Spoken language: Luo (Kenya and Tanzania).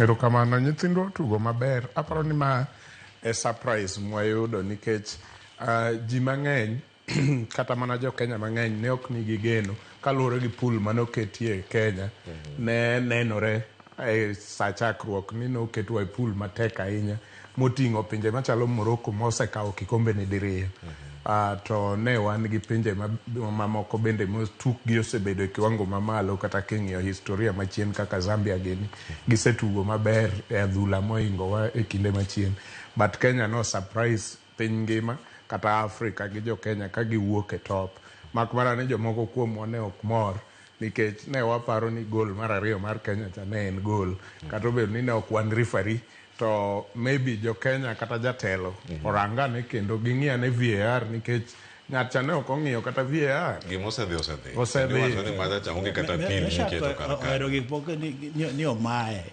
Erokamano, nyithindwa otugo maber. Aparo ni ma e surprise mwayudo nikech ji mang'eny kata mana jo Kenya mang'eny ne ok nigi geno kaluwore gi pool manoketie Kenya. Ne nenore e sa chakruok ni noketwa e pool matek ahinya moting'o pinje machalo Morocco mosekawo kikombe ni diriyo. To ne wan gi pinje mamoko bende tukgi osebedo e kiwango mamalo, kata king'iyo historia machien kaka Zambia gini gisetugo maber e adhula mohingowa e kinde machien. But Kenya no surprise piny ngima kata Afrika gi jo Kenya ka giwuok e top. Mak mana ni jomoko kuomwa ne ok mor nikech ne waparo ni gol mar ariyo mar Kenya cha ne en gol. Kata obedo ni ne ok wan referee, to maybe jo Kenya kata jatelo orangane kendo ging'iyane VAR nikech ng'at cha ne ok ong'iyo kata VAR. Gima osedhi. Osedhi. Maza cha onge kata pin miketo kar ka. Ohero gik moko ni omaye.